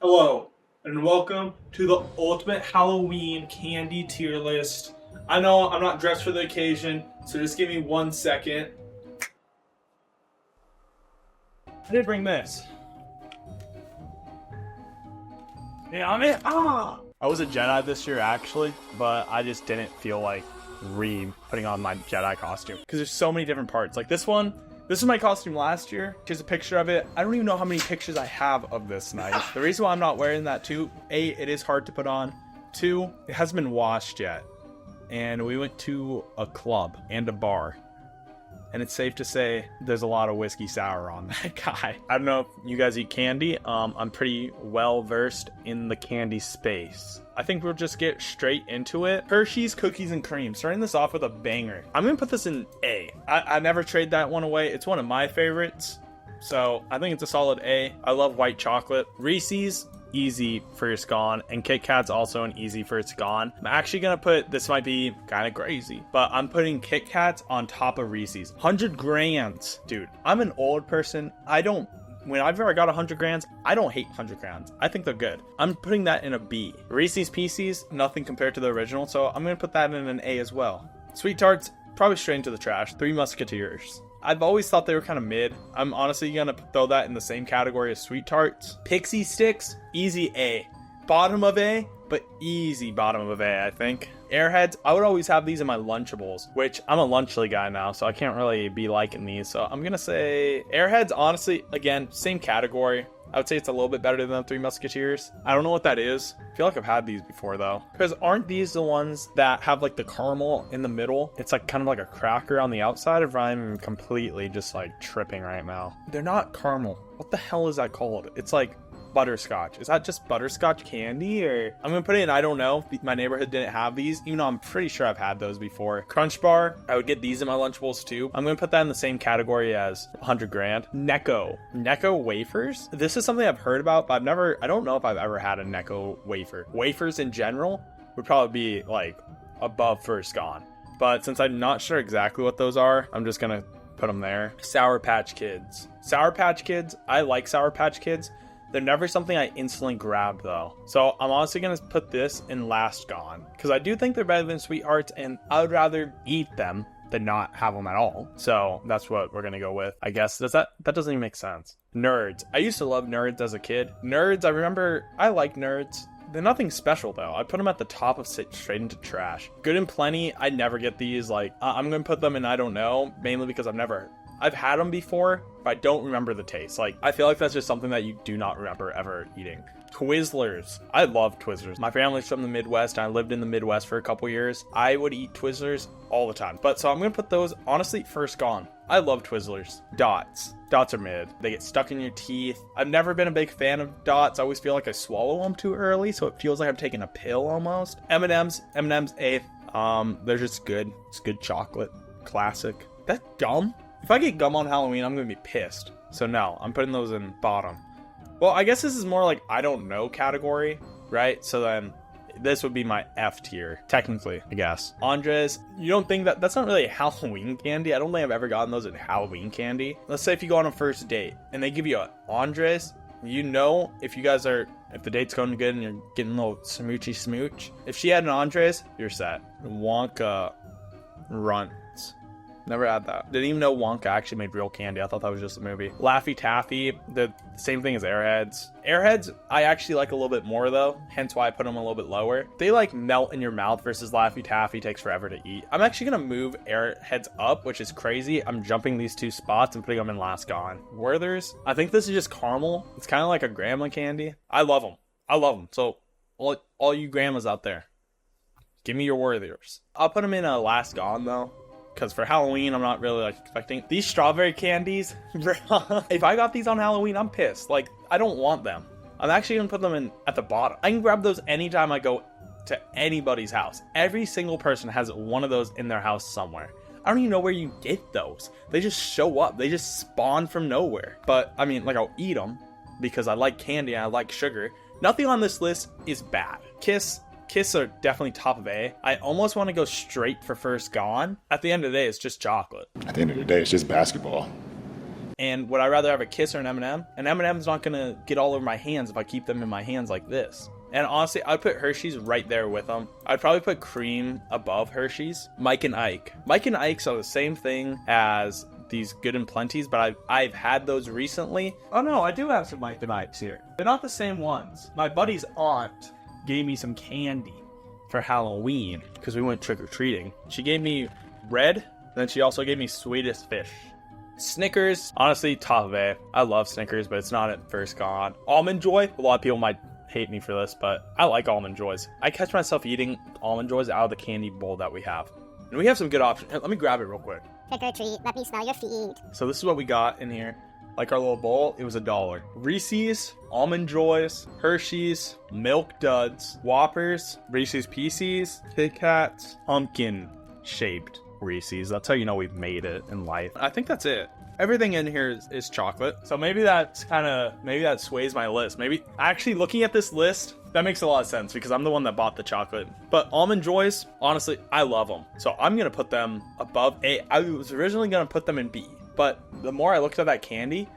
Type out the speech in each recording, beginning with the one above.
Hello, and welcome to the Ultimate Halloween Candy Tier List. I know I'm not dressed for the occasion, so just give me 1 second. I did bring this. Yeah, I mean, I was a Jedi this year actually, but I just didn't feel like putting on my Jedi costume because there's so many different parts. Like this one, this is my costume last year. Here's a picture of it. I don't even know how many pictures I have of this night. The reason why I'm not wearing that too, A, it is hard to put on. Two, it hasn't been washed yet. And we went to a club and a bar. And it's safe to say there's a lot of whiskey sour on that guy. I don't know if you guys eat candy. I'm pretty well versed in the candy space. I think we'll just get straight into it. Hershey's Cookies and Cream. Starting this off with a banger. I'm gonna put this in A. I never trade that one away. It's one of my favorites. So I think it's a solid A. I love white chocolate. Reese's, easy first gone, and Kit Kat's also an easy first gone. I'm actually gonna put, this might be kind of crazy, but I'm putting Kit Kats on top of Reese's. 100 grams, dude. I'm an old person. Whenever I got 100 grams, I don't hate 100 grams. I think they're good. I'm putting that in a B. Reese's Pieces, nothing compared to the original, so I'm gonna put that in an A as well. Sweet Tarts, probably straight into the trash. Three Musketeers. I've always thought they were kind of mid. I'm honestly gonna throw that in the same category as Sweet Tarts. Pixie Sticks, easy A. Bottom of A, but easy bottom of A, I think. Airheads, I would always have these in my Lunchables, which I'm a Lunchly guy now, so I can't really be liking these. So I'm gonna say Airheads, honestly, again, same category. I would say it's a little bit better than the Three Musketeers. I don't know what that is. I feel like I've had these before though. Because aren't these the ones that have like the caramel in the middle? It's like kind of like a cracker on the outside, if I'm completely just like tripping right now. They're not caramel. What the hell is that called? It's like butterscotch. Is that just butterscotch candy? Or I'm gonna put it in I don't know. My neighborhood didn't have these, even though I'm pretty sure I've had those before. Crunch Bar, I would get these in my Lunchables too. I'm gonna put that in the same category as 100 grand. Necco wafers. This is something I've heard about, but I don't know if I've ever had a Necco wafer. Wafers in general would probably be like above first gone, but since I'm not sure exactly what those are, I'm just gonna put them there. Sour Patch Kids. I like Sour Patch Kids. They're never something I instantly grabbed though. So I'm honestly going to put this in last gone. Because I do think they're better than Sweethearts, and I would rather eat them than not have them at all. So that's what we're going to go with. I guess that doesn't even make sense. Nerds. I used to love Nerds as a kid. Nerds, I remember, I like Nerds. They're nothing special though. I put them at the top of straight into trash. Good and Plenty, I never get these. Like, I'm going to put them in I don't know, mainly because I've had them before, but I don't remember the taste. Like, I feel like that's just something that you do not remember ever eating. Twizzlers. I love Twizzlers. My family's from the Midwest, and I lived in the Midwest for a couple years. I would eat Twizzlers all the time. But so I'm going to put those, honestly, first gone. I love Twizzlers. Dots. Dots are mid. They get stuck in your teeth. I've never been a big fan of Dots. I always feel like I swallow them too early, so it feels like I'm taking a pill almost. M&M's eighth. They're just good. It's good chocolate. Classic. That gum? If I get gum on Halloween, I'm going to be pissed. So no, I'm putting those in bottom. Well, I guess this is more like I don't know category, right? So then this would be my F tier, technically, I guess. Andres, you don't think that's not really a Halloween candy? I don't think I've ever gotten those in Halloween candy. Let's say if you go on a first date and they give you an Andres, you know if the date's going good and you're getting a little smoochy smooch. If she had an Andres, you're set. Wonka Runts. Never had that. Didn't even know Wonka actually made real candy. I thought that was just a movie. Laffy Taffy, the same thing as Airheads. Airheads, I actually like a little bit more though, hence why I put them a little bit lower. They like melt in your mouth versus Laffy Taffy takes forever to eat. I'm actually gonna move Airheads up, which is crazy. I'm jumping these two spots and putting them in last gone. Werther's, I think this is just caramel. It's kind of like a grandma candy. I love them. So all you grandmas out there, give me your Werther's. I'll put them in a last gone though, because for Halloween, I'm not really like expecting these strawberry candies. If I got these on Halloween, I'm pissed. Like, I don't want them. I'm actually gonna put them in at the bottom. I can grab those anytime I go to anybody's house. Every single person has one of those in their house somewhere. I don't even know where you get those. They just show up. They just spawn from nowhere. But I mean, like, I'll eat them because I like candy and I like sugar. Nothing on this list is bad. Kiss are definitely top of A. I almost want to go straight for first gone. At the end of the day, it's just chocolate. At the end of the day, it's just basketball. And would I rather have a Kiss or an M&M? An M&M's not gonna get all over my hands if I keep them in my hands like this. And honestly, I'd put Hershey's right there with them. I'd probably put Cream above Hershey's. Mike and Ike. Mike and Ike's are the same thing as these Good and Plenty's, but I've had those recently. Oh no, I do have some Mike and Ike's here. They're not the same ones. My buddy's aunt gave me some candy for Halloween because we went trick-or-treating. She gave me red, then she also gave me Swedish Fish. Snickers, honestly, top of it. I love Snickers, but it's not at first gone. Almond Joy, a lot of people might hate me for this, but I like Almond Joys. I catch myself eating Almond Joys out of the candy bowl that we have. And we have some good options. Let me grab it real quick. Trick or treat, let me smell your feet. So this is what we got in here. Like our little bowl, it was $1. Reese's, Almond Joys, Hershey's, Milk Duds, Whoppers, Reese's Pieces, Kit Kats, pumpkin shaped Reese's. That's how you know we've made it in life. I think that's it. Everything in here is chocolate. So maybe that sways my list. Maybe actually looking at this list, that makes a lot of sense because I'm the one that bought the chocolate. But Almond Joys, honestly, I love them. So I'm going to put them above A. I was originally going to put them in B. But the more I looked at that candy,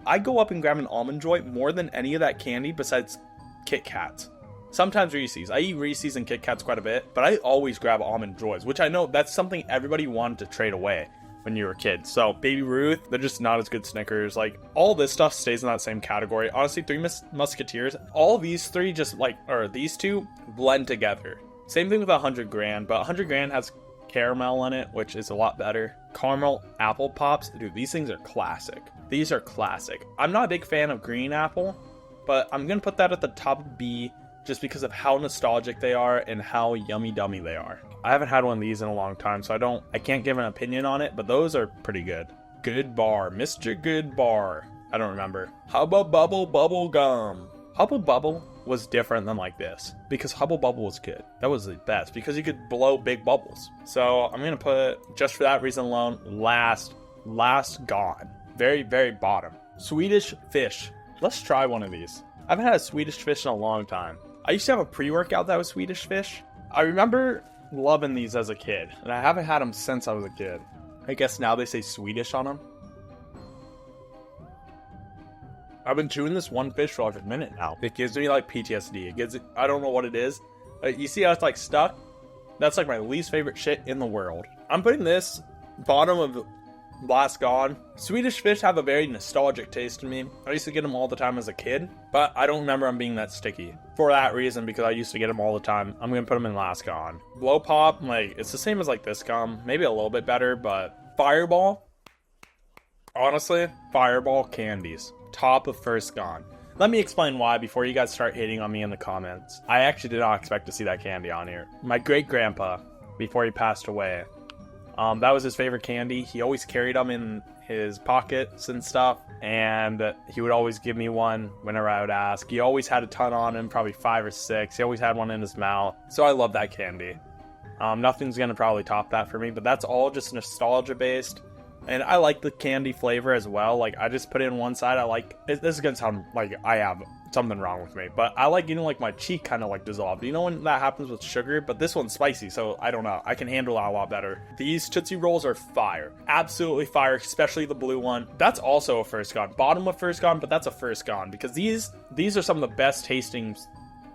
I go up and grab an Almond Joy more than any of that candy besides Kit Kats. Sometimes Reese's. I eat Reese's and Kit Kats quite a bit, but I always grab Almond Joys, which I know that's something everybody wanted to trade away when you were kids. So Baby Ruth, they're just not as good Snickers. Like all this stuff stays in that same category. Honestly, Three Musketeers, all these three these two blend together. Same thing with 100 Grand, but 100 Grand has caramel in it, which is a lot better. Caramel apple pops, dude, these things are classic. These are classic. I'm not a big fan of green apple, but I'm gonna put that at the top of B just because of how nostalgic they are and how yummy dummy they are. I haven't had one of these in a long time, so I can't give an opinion on it, but those are pretty good. Good Bar, Mr. Good Bar. I don't remember. Hubba Bubble Bubble Gum. Hubba Bubble was different than like this because Hubba Bubble was good. That was the best because you could blow big bubbles. So I'm gonna put, just for that reason alone, last gone. Very, very bottom. Swedish Fish. Let's try one of these. I haven't had a Swedish Fish in a long time. I used to have a pre-workout that was Swedish Fish. I remember loving these as a kid, and I haven't had them since I was a kid. I guess now they say Swedish on them. I've been chewing this one fish for like a minute now. It gives me like PTSD. I don't know what it is. You see how it's like stuck? That's like my least favorite shit in the world. I'm putting this bottom of last gone. Swedish Fish have a very nostalgic taste to me. I used to get them all the time as a kid, but I don't remember them being that sticky. For that reason, because I used to get them all the time, I'm gonna put them in last gone. Blow Pop, like it's the same as like this gum, maybe a little bit better, but Fireball, honestly, Fireball candies, top of first gone. Let me explain why before you guys start hating on me in the comments. I actually did not expect to see that candy on here. My great grandpa, before he passed away, that was his favorite candy. He always carried them in his pockets and stuff, and he would always give me one whenever I would ask. He always had a ton on him, probably 5 or 6. He always had one in his mouth. So I love that candy. Nothing's gonna probably top that for me, but that's all just nostalgia based. And I like the candy flavor as well. Like I just put it in one side. This is gonna sound like I have something wrong with me, but I like getting like my cheek kind of like dissolved. You know when that happens with sugar? But this one's spicy, so I don't know. I can handle that a lot better. These Tootsie Rolls are fire. Absolutely fire, especially the blue one. That's also a first gone. Bottom of first gone, but that's a first gone because these are some of the best tasting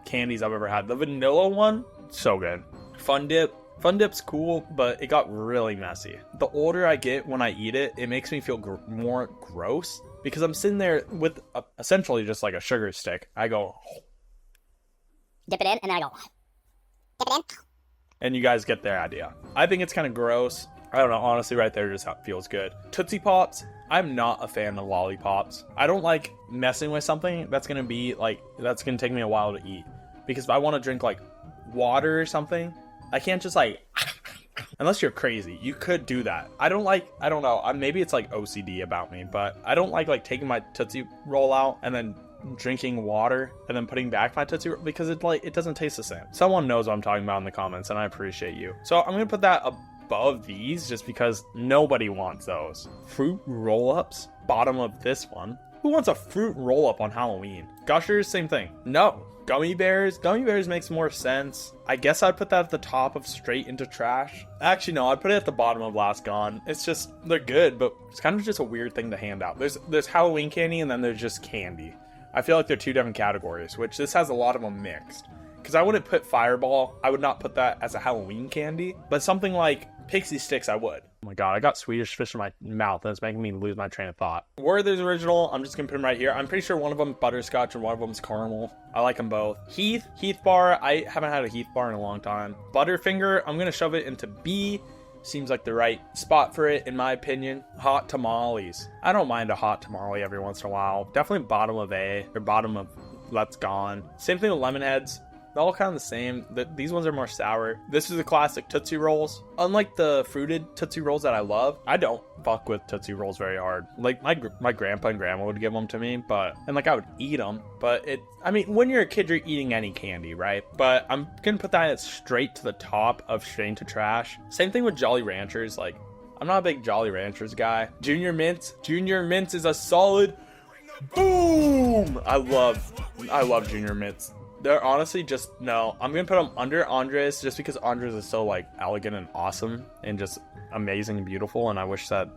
candies I've ever had. The vanilla one, so good. Fun Dip's cool, but it got really messy. The older I get when I eat it, it makes me feel more gross because I'm sitting there with essentially just like a sugar stick. I go, dip it in, and then I go, dip it in. And you guys get their idea. I think it's kind of gross. I don't know, honestly, right there just feels good. Tootsie Pops, I'm not a fan of lollipops. I don't like messing with something that's gonna take me a while to eat. Because if I want to drink like water or something, I can't just like, unless you're crazy, you could do that. I don't know, maybe it's like OCD about me, but I don't like taking my Tootsie Roll out and then drinking water and then putting back my Tootsie Roll because it doesn't taste the same. Someone knows what I'm talking about in the comments and I appreciate you. So I'm gonna put that above these just because nobody wants those. Fruit Roll-Ups, bottom of this one. Who wants a fruit roll-up on Halloween? Gushers, same thing. No. Gummy bears makes more sense. I guess I'd put that at the top of straight into trash. Actually, no, I'd put it at the bottom of Last Gone. It's just, they're good, but it's kind of just a weird thing to hand out. There's Halloween candy and then there's just candy. I feel like they're two different categories, which this has a lot of them mixed. Because I wouldn't put Fireball, I would not put that as a Halloween candy, but something like Pixie Sticks I would. Oh my god, I got Swedish Fish in my mouth and it's making me lose my train of thought. Werther's original, I'm just gonna put them right here. I'm pretty sure one of them butterscotch and one of them's caramel. I like them both. Heath bar, I haven't had a Heath bar in a long time. Butterfinger, I'm gonna shove it into B. Seems like the right spot for it, in my opinion. Hot tamales. I don't mind a hot tamale every once in a while. Definitely bottom of A, or bottom of Let's Gone. Same thing with lemon heads. They're all kind of the same. These ones are more sour. This is the classic Tootsie Rolls. Unlike the fruited Tootsie Rolls that I love, I don't fuck with Tootsie Rolls very hard. Like, my grandpa and grandma would give them to me, and like I would eat them, but I mean, when you're a kid, you're eating any candy, right? But I'm gonna put that straight to the top of straight into trash. Same thing with Jolly Ranchers. Like, I'm not a big Jolly Ranchers guy. Junior Mints is a solid boom. I love Junior Mints. They're honestly just, no, I'm going to put them under Andres just because Andres is so like elegant and awesome and just amazing and beautiful. And I wish that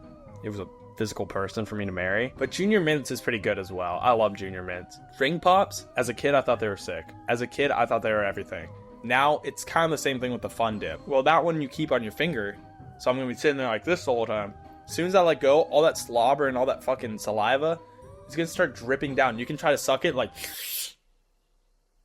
it was a physical person for me to marry. But Junior Mints is pretty good as well. I love Junior Mints. Ring Pops, as a kid, I thought they were sick. As a kid, I thought they were everything. Now it's kind of the same thing with the Fun Dip. Well, that one you keep on your finger. So I'm going to be sitting there like this the whole time. As soon as I let go, all that slobber and all that fucking saliva is going to start dripping down. You can try to suck it like...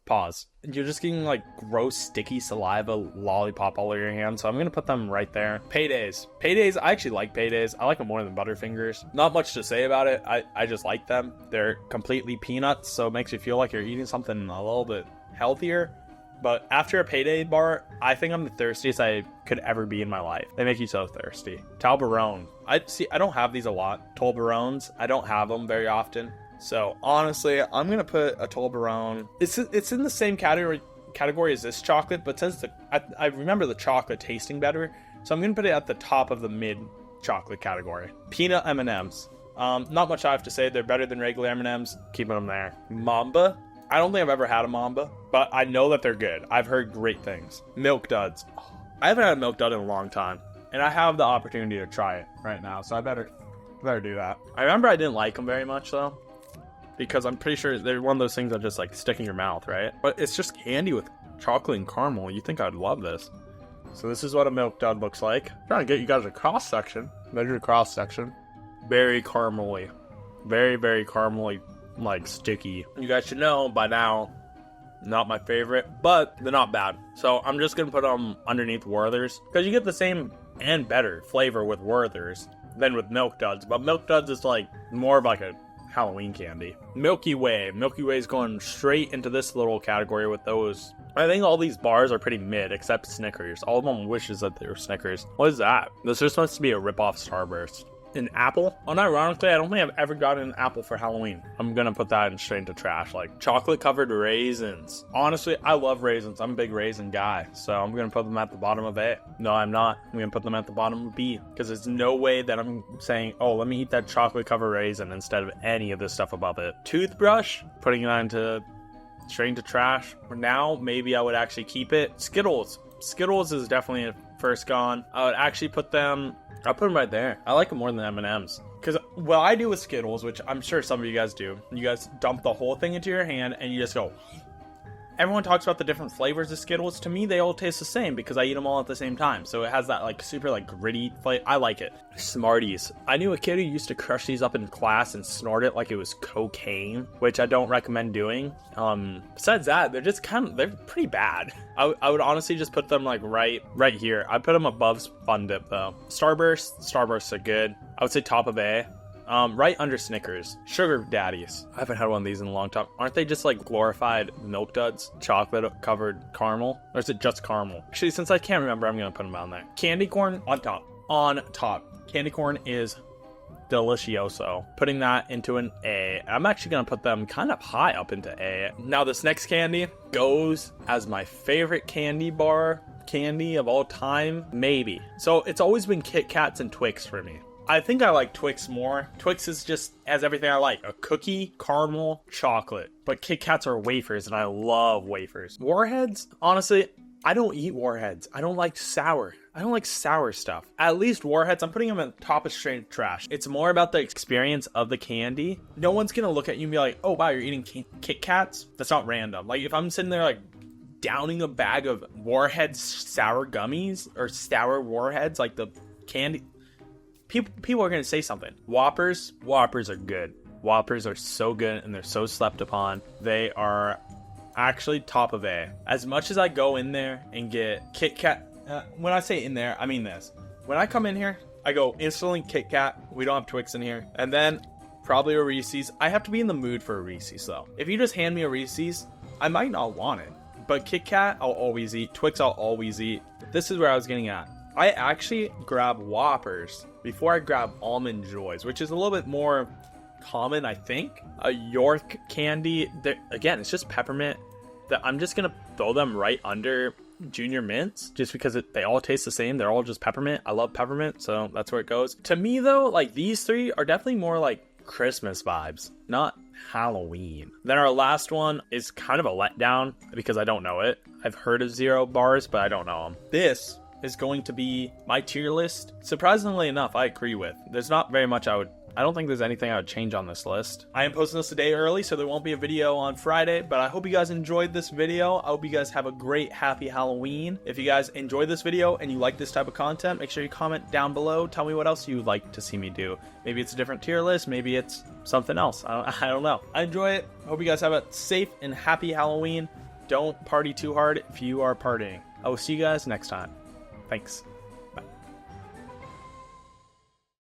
Pause. You're just getting like gross sticky saliva lollipop all over your hands, so I'm gonna put them right there. Paydays, I actually like Paydays. I like them more than Butterfingers. Not much to say about it. I just like them. They're completely peanuts, so it makes you feel like you're eating something a little bit healthier. But after a Payday bar, I think I'm the thirstiest I could ever be in my life. They make you so thirsty. Toblerone. I don't have these a lot. Toblerones, I don't have them very often. So honestly, I'm gonna put a Toblerone. It's in the same category as this chocolate, but since I remember the chocolate tasting better, so I'm gonna put it at the top of the mid chocolate category. Peanut M&Ms. Not much I have to say. They're better than regular M&Ms. Keeping them there. Mamba. I don't think I've ever had a Mamba, but I know that they're good. I've heard great things. Milk Duds. I haven't had a Milk Dud in a long time, and I have the opportunity to try it right now, so I better do that. I remember I didn't like them very much though, because I'm pretty sure they're one of those things that just like stick in your mouth, right? But it's just candy with chocolate and caramel. You think I'd love this. So this is what a Milk Dud looks like. I'm trying to get you guys a cross section. Measure cross section. Very caramely. Very, very caramely, like sticky. You guys should know by now, not my favorite, but they're not bad. So I'm just gonna put them underneath Werther's, because you get the same and better flavor with Werther's than with Milk Duds. But Milk Duds is like more of like a Halloween candy. Milky Way is going straight into this little category with those. I think all these bars are pretty mid except Snickers. All of them wishes that they were Snickers. What is that? This is supposed to be a rip-off Starburst. An apple? Unironically, I don't think I've ever gotten an apple for Halloween. I'm gonna put that in straight into trash. Like chocolate covered raisins. Honestly, I love raisins. I'm a big raisin guy, so I'm gonna put them at the bottom of A. No, I'm not. I'm gonna put them at the bottom of B, because there's no way that I'm saying, oh, let me eat that chocolate covered raisin instead of any of this stuff above it. Toothbrush, putting that into straight into trash. For now, maybe I would actually keep it. Skittles is definitely a first gone. I would actually put them, I'll put them right there. I like them more than M&M's. Because what I do with Skittles, which I'm sure some of you guys do, you guys dump the whole thing into your hand and you just go. Everyone talks about the different flavors of Skittles. To me, they all taste the same because I eat them all at the same time. So it has that like super like gritty flavor. I like it. Smarties. I knew a kid who used to crush these up in class and snort it like it was cocaine, which I don't recommend doing. Besides that, they're pretty bad. I would honestly just put them like right here. I'd put them above Fun Dip though. Starbursts are good. I would say top of A. Right under Snickers. Sugar Daddies. I haven't had one of these in a long time. Aren't they just like glorified Milk Duds? Chocolate covered caramel? Or is it just caramel? Actually, since I can't remember, I'm gonna put them on there. Candy corn on top. Candy corn is delicioso. Putting that into an A. I'm actually gonna put them kind of high up into A. Now this next candy goes as my favorite candy bar candy of all time. Maybe. So it's always been Kit Kats and Twix for me. I think I like Twix more. Twix is just has everything I like. A cookie, caramel, chocolate. But Kit Kats are wafers, and I love wafers. Warheads, honestly, I don't eat Warheads. I don't like sour. I don't like sour stuff. At least Warheads, I'm putting them at the top of straight trash. It's more about the experience of the candy. No one's gonna look at you and be like, oh wow, you're eating Kit Kats? That's not random. Like if I'm sitting there like downing a bag of Warheads sour gummies or sour Warheads, like the candy, people are gonna say something. Whoppers are good. Whoppers are so good and they're so slept upon. They are actually top of A. As much as I go in there and get Kit Kat, when I say in there, I mean this. When I come in here, I go instantly Kit Kat. We don't have Twix in here. And then probably a Reese's. I have to be in the mood for a Reese's though. If you just hand me a Reese's, I might not want it. But Kit Kat, I'll always eat. Twix, I'll always eat. This is where I was getting at. I actually grab Whoppers before I grab Almond Joys, which is a little bit more common, I think. A York candy, again, it's just peppermint. I'm just gonna throw them right under Junior Mints just because they all taste the same. They're all just peppermint. I love peppermint, so that's where it goes. To me though, like these three are definitely more like Christmas vibes, not Halloween. Then our last one is kind of a letdown because I don't know it. I've heard of Zero bars, but I don't know them. This is going to be my tier list. Surprisingly enough, I agree with. There's not very much I don't think there's anything I would change on this list. I am posting this a day early, so there won't be a video on Friday, but I hope you guys enjoyed this video. I hope you guys have a great, happy Halloween. If you guys enjoyed this video and you like this type of content, make sure you comment down below. Tell me what else you would like to see me do. Maybe it's a different tier list. Maybe it's something else. I don't know. I enjoy it. Hope you guys have a safe and happy Halloween. Don't party too hard if you are partying. I will see you guys next time. Thanks.